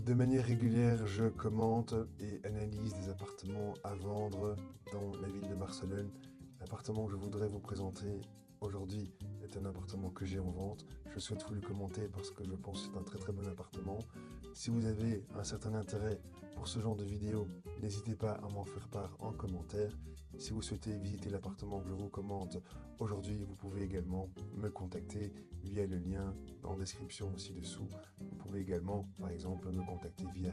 De manière régulière, je commente et analyse des appartements à vendre dans la ville de Barcelone. L'appartement que je voudrais vous présenter aujourd'hui est un appartement que j'ai en vente. Je souhaite vous le commenter parce que je pense que c'est un très bon appartement. Si vous avez un certain intérêt pour ce genre de vidéo, n'hésitez pas à m'en faire part en commentaire. Si vous souhaitez visiter l'appartement que je vous commente aujourd'hui, vous pouvez également me contacter via le lien en description ci-dessous. Vous pouvez également, par exemple, me contacter via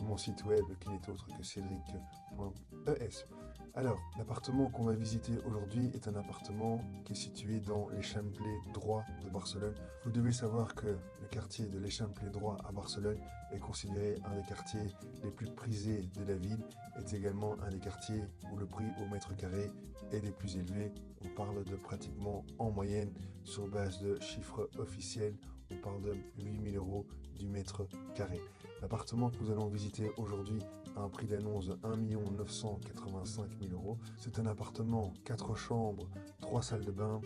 mon site web qui n'est autre que cédric.es. Alors, l'appartement qu'on va visiter aujourd'hui est un appartement qui est situé dans l'Eixample droit de Barcelone. Vous devez savoir que le quartier de l'Eixample droit à Barcelone est considéré un des quartiers les plus prisés de la ville, est également un des quartiers où le prix au mètre carré est des plus élevés. On parle de pratiquement en moyenne, sur base de chiffres officiels, on parle de 8 000 € du mètre carré. L'appartement que nous allons visiter aujourd'hui a un prix d'annonce de 1 985 000 €. C'est un appartement 4 chambres, 3 salles de bain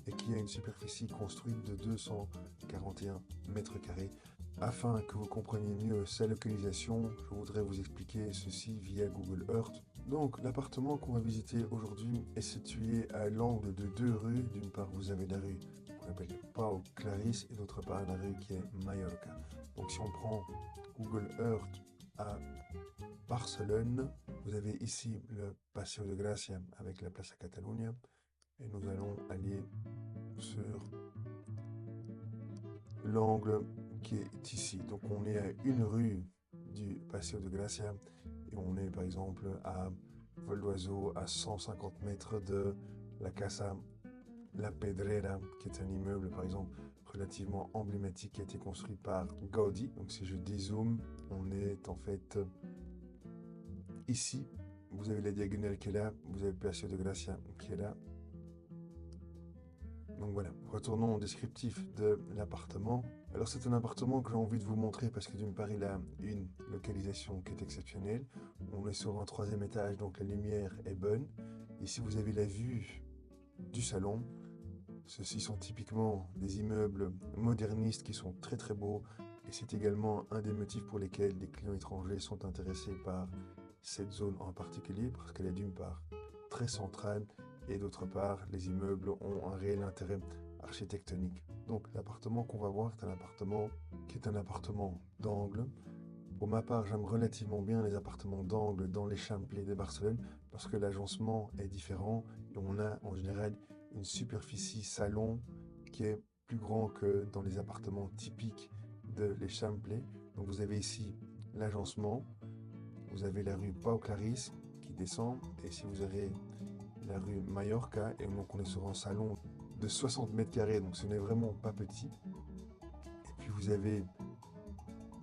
et qui a une superficie construite de 241 mètres carrés. Afin que vous compreniez mieux sa localisation, je voudrais vous expliquer ceci via Google Earth. Donc, l'appartement qu'on va visiter aujourd'hui est situé à l'angle de deux rues. D'une part, vous avez la rue qu'on appelle Pau Claris et d'autre part la rue qui est Mallorca. Donc, si on prend Google Earth à Barcelone, vous avez ici le Paseo de Gracia avec la Plaça Catalunya et nous allons aller sur l'angle qui est ici. Donc on est à une rue du Paseo de Gracia et on est par exemple à vol d'oiseau à 150 mètres de la Casa La Pedrera, qui est un immeuble par exemple relativement emblématique qui a été construit par Gaudi. Donc si je dézoome, on est en fait ici. Vous avez la diagonale qui est là, vous avez le Paseo de Gracia qui est là. Donc voilà, retournons au descriptif de l'appartement. Alors c'est un appartement que j'ai envie de vous montrer parce que d'une part il a une localisation qui est exceptionnelle. On est sur un 3e étage, donc la lumière est bonne. Ici vous avez la vue du salon. Ceux-ci sont typiquement des immeubles modernistes qui sont très beaux. Et c'est également un des motifs pour lesquels des clients étrangers sont intéressés par cette zone en particulier, parce qu'elle est d'une part très centrale et d'autre part les immeubles ont un réel intérêt architectonique. Donc l'appartement qu'on va voir est un appartement qui est un appartement d'angle. Pour ma part, j'aime relativement bien les appartements d'angle dans l'Eixample de Barcelone parce que l'agencement est différent et on a en général une superficie salon qui est plus grand que dans les appartements typiques de l'Eixample. Donc vous avez ici l'agencement, vous avez la rue Pau Claris qui descend et si vous avez la rue Mallorca et donc on est sur un salon de 60 mètres carrés, donc ce n'est vraiment pas petit. Et puis vous avez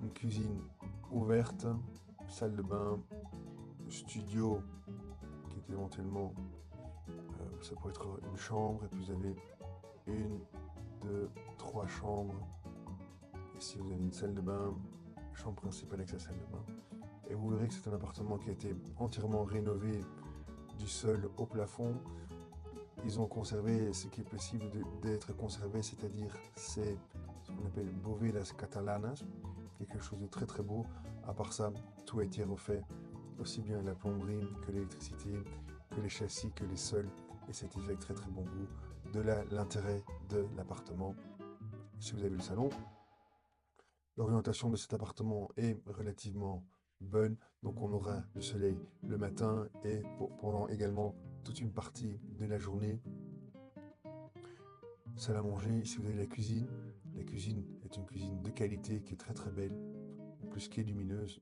une cuisine ouverte, salle de bain, studio qui est éventuellement, ça pourrait être une chambre, et puis vous avez une, deux, trois chambres. Ici vous avez une salle de bain, chambre principale avec sa salle de bain. Et vous verrez que c'est un appartement qui a été entièrement rénové du sol au plafond. Ils ont conservé ce qui est possible d'être conservé, c'est-à-dire c'est ce qu'on appelle bovedas catalanas, quelque chose de très beau. À part ça, tout a été refait, aussi bien la plomberie que l'électricité, que les châssis, que les sols, et c'était fait avec très bon goût. De là, l'intérêt de l'appartement. Si vous avez le salon, l'orientation de cet appartement est relativement bonne, donc on aura le soleil le matin et pendant également toute une partie de la journée. Salle à manger, ici vous avez la cuisine. La cuisine est une cuisine de qualité qui est très belle, en plus qui est lumineuse.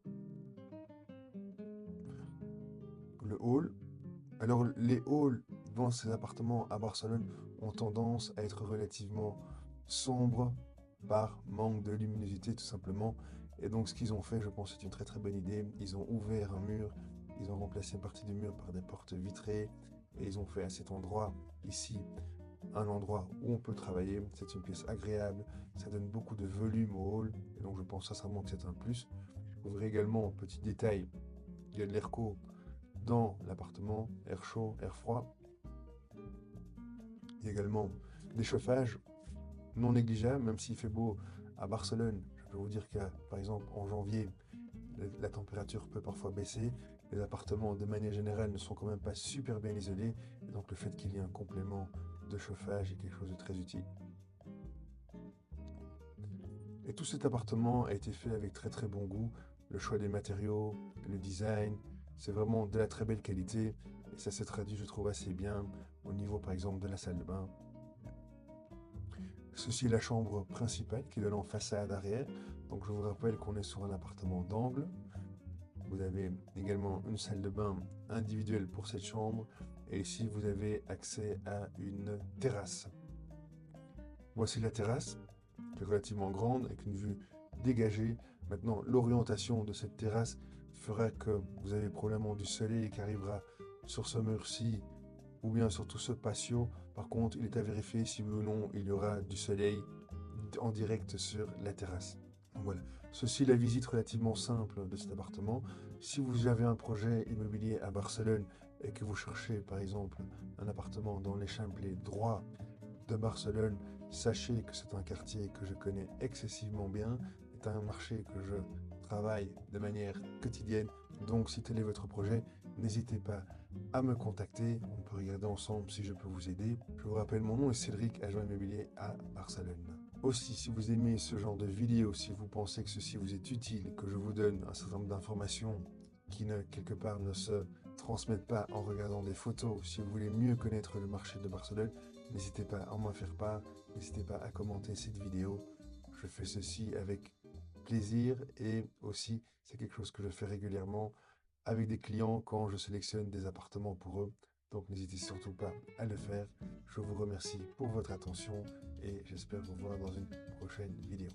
Le hall. Alors les halls dans ces appartements à Barcelone ont tendance à être relativement sombres par manque de luminosité tout simplement. Et donc ce qu'ils ont fait, je pense c'est une très bonne idée. Ils ont ouvert un mur, ils ont remplacé une partie du mur par des portes vitrées et ils ont fait à cet endroit ici un endroit où on peut travailler. C'est une pièce agréable, ça donne beaucoup de volume au hall et donc je pense sincèrement que c'est un plus. Vous verrez également, petit détail, il y a de l'airco dans l'appartement, air chaud, air froid. Il y a également des chauffages non négligeables, même s'il fait beau à Barcelone. Je Je vais vous dire que, par exemple, en janvier, la température peut parfois baisser. Les appartements, de manière générale, ne sont quand même pas super bien isolés. Et donc, le fait qu'il y ait un complément de chauffage est quelque chose de très utile. Et tout cet appartement a été fait avec très très bon goût. Le choix des matériaux, le design, c'est vraiment de la très belle qualité. Et ça s'est traduit, je trouve, assez bien au niveau, par exemple, de la salle de bain. Ceci est la chambre principale qui donne en façade arrière. Donc je vous rappelle qu'on est sur un appartement d'angle. Vous avez également une salle de bain individuelle pour cette chambre. Et ici, vous avez accès à une terrasse. Voici la terrasse, qui est relativement grande, avec une vue dégagée. Maintenant, l'orientation de cette terrasse fera que vous avez probablement du soleil qui arrivera sur ce mur-ci ou bien sur tout ce patio. Par contre, il est à vérifier si oui ou non il y aura du soleil en direct sur la terrasse. Donc voilà, ceci est la visite relativement simple de cet appartement. Si vous avez un projet immobilier à Barcelone et que vous cherchez par exemple un appartement dans l'Eixample droit de Barcelone, sachez que c'est un quartier que je connais excessivement bien, c'est un marché que je travaille de manière quotidienne. Donc si tel est votre projet, n'hésitez pas à me contacter. On peut regarder ensemble si je peux vous aider. Je vous rappelle, mon nom est Cédric, agent immobilier à Barcelone. Aussi, si vous aimez ce genre de vidéo, si vous pensez que ceci vous est utile, que je vous donne un certain nombre d'informations qui ne, quelque part, ne se transmettent pas en regardant des photos, si vous voulez mieux connaître le marché de Barcelone, n'hésitez pas à m'en faire part, n'hésitez pas à commenter cette vidéo. Je fais ceci avec plaisir et aussi c'est quelque chose que je fais régulièrement avec des clients quand je sélectionne des appartements pour eux. Donc n'hésitez surtout pas à le faire. Je vous remercie pour votre attention et j'espère vous voir dans une prochaine vidéo.